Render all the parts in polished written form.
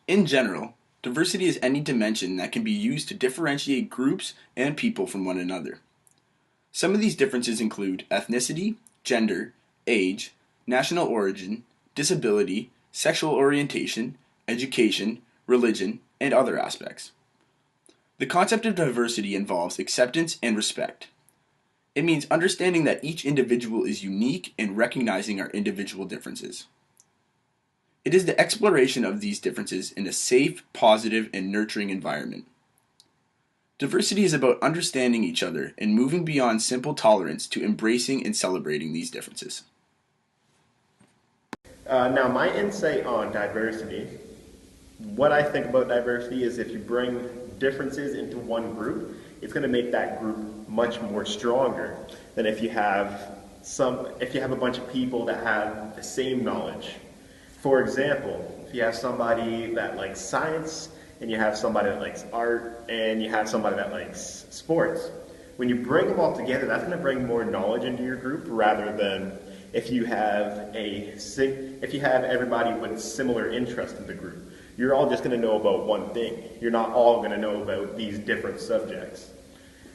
In general, diversity is any dimension that can be used to differentiate groups and people from one another. Some of these differences include ethnicity, gender, age, national origin, disability, sexual orientation, education, religion, and other aspects. The concept of diversity involves acceptance and respect. It means understanding that each individual is unique and recognizing our individual differences. It is the exploration of these differences in a safe, positive, and nurturing environment. Diversity is about understanding each other and moving beyond simple tolerance to embracing and celebrating these differences. Now, my insight on diversity, what I think about diversity is if you bring differences into one group, it's going to make that group much more stronger than if you have a bunch of people that have the same knowledge. For example, if you have somebody that likes science, and you have somebody that likes art, and you have somebody that likes sports, when you bring them all together, that's going to bring more knowledge into your group rather than if you have everybody with similar interest in the group. You're all just going to know about one thing. You're not all going to know about these different subjects.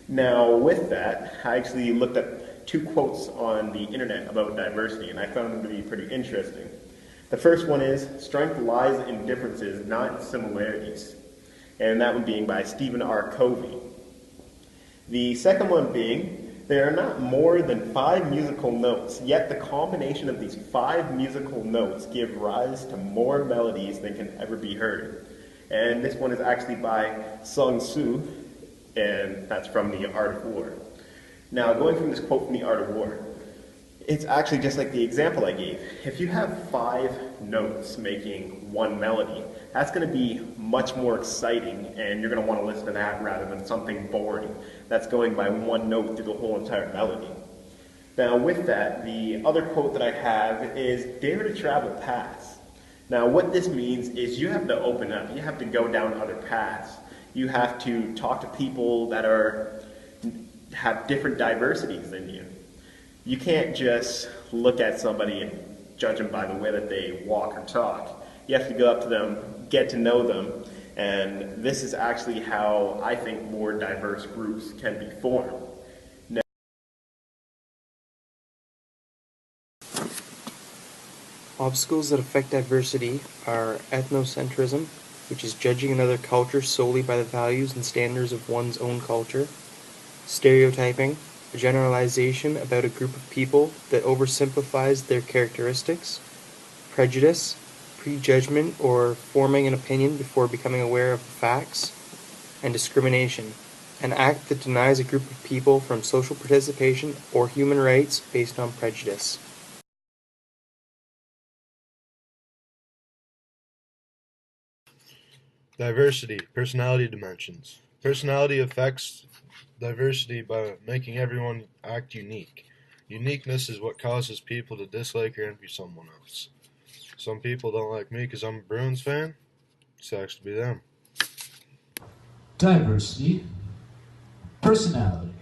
Now, with that, I actually looked at 2 quotes on the internet about diversity, and I found them to be pretty interesting. The first one is, "Strength lies in differences, not in similarities." And that one being by Stephen R. Covey. The second one being, "There are not more than 5 musical notes, yet the combination of these 5 musical notes give rise to more melodies than can ever be heard." And this one is actually by Sun Tzu, and that's from The Art of War. Now, going from this quote from The Art of War, it's actually just like the example I gave. If you have 5 notes making one melody, that's going to be much more exciting, and you're going to want to listen to that rather than something boring that's going by one note through the whole entire melody. Now, with that, the other quote that I have is, "Dare to travel paths." Now, what this means is you have to open up. You have to go down other paths. You have to talk to people that have different diversities than you. You can't just look at somebody and judge them by the way that they walk or talk. You have to go up to them, get to know them, and this is actually how I think more diverse groups can be formed. Now, obstacles that affect diversity are ethnocentrism, which is judging another culture solely by the values and standards of one's own culture; stereotyping, a generalization about a group of people that oversimplifies their characteristics; prejudice, prejudgment or forming an opinion before becoming aware of the facts; and discrimination, an act that denies a group of people from social participation or human rights based on prejudice. Diversity, personality dimensions. Personality affects diversity by making everyone act unique. Uniqueness is what causes people to dislike or envy someone else. Some people don't like me because I'm a Bruins fan. Sucks to be them. Diversity, personality.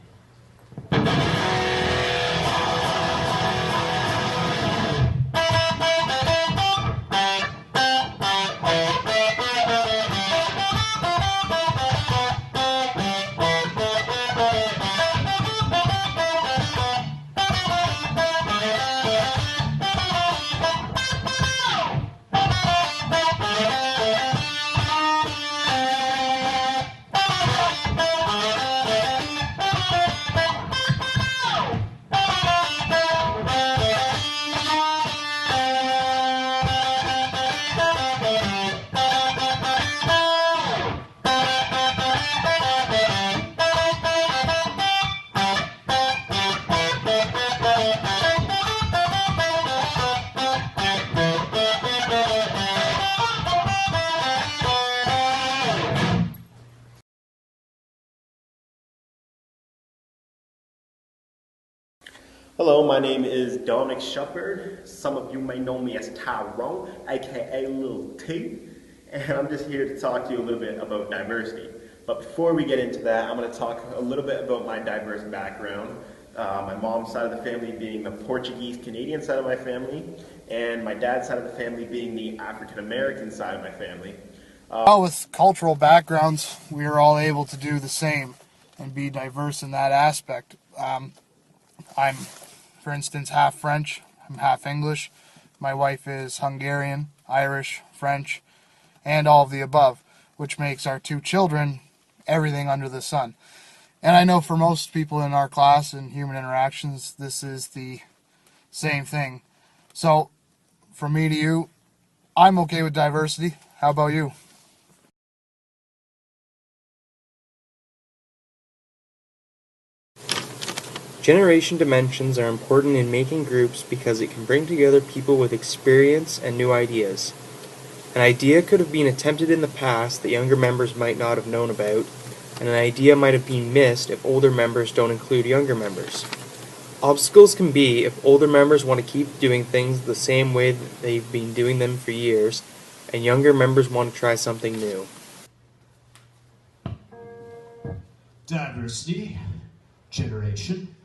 hello, my name is Dominic Shepard. Some of you may know me as Tyrone, aka Lil T, and I'm just here to talk to you a little bit about diversity. But before we get into that, I'm going to talk a little bit about my diverse background. My mom's side of the family being the Portuguese-Canadian side of my family, and my dad's side of the family being the African-American side of my family. Well, with cultural backgrounds, we are all able to do the same and be diverse in that aspect. I'm, for instance, half French, I'm half English. My wife is Hungarian, Irish, French, and all of the above, which makes our two children everything under the sun. And I know for most people in our class and human interactions, this is the same thing. So, from me to you, I'm okay with diversity. How about you? Generation dimensions are important in making groups because it can bring together people with experience and new ideas. An idea could have been attempted in the past that younger members might not have known about, and an idea might have been missed if older members don't include younger members. Obstacles can be if older members want to keep doing things the same way that they've been doing them for years, and younger members want to try something new. Diversity. Generation.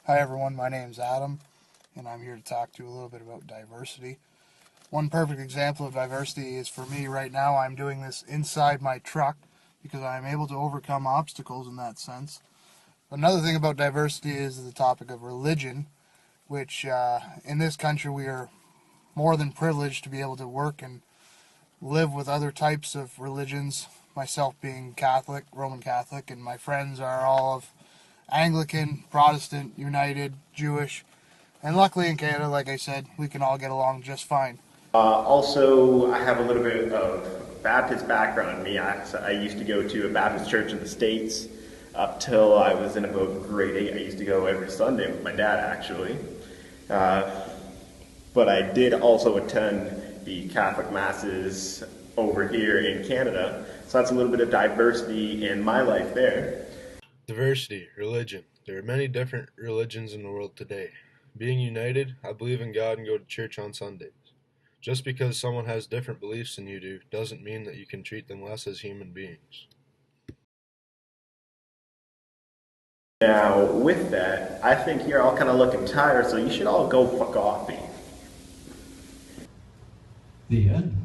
Hi everyone, my name's Adam, and I'm here to talk to you a little bit about diversity. One perfect example of diversity is for me right now. I'm doing this inside my truck because I'm able to overcome obstacles in that sense. Another thing about diversity is the topic of religion, which in this country we are more than privileged to be able to work and live with other types of religions, myself being Catholic, Roman Catholic, and my friends are all of Anglican, Protestant, United, Jewish, and luckily in Canada, like I said, we can all get along just fine. Also, I have a little bit of Baptist background in me. I used to go to a Baptist church in the States up till I was in about grade 8. I used to go every Sunday with my dad, actually. But I did also attend the Catholic Masses over here in Canada. So that's a little bit of diversity in my life there. Diversity, religion. There are many different religions in the world today. Being united, I believe in God and go to church on Sundays. Just because someone has different beliefs than you do doesn't mean that you can treat them less as human beings. Now, with that, I think you're all kind of looking tired, so you should all go fuck off. The end.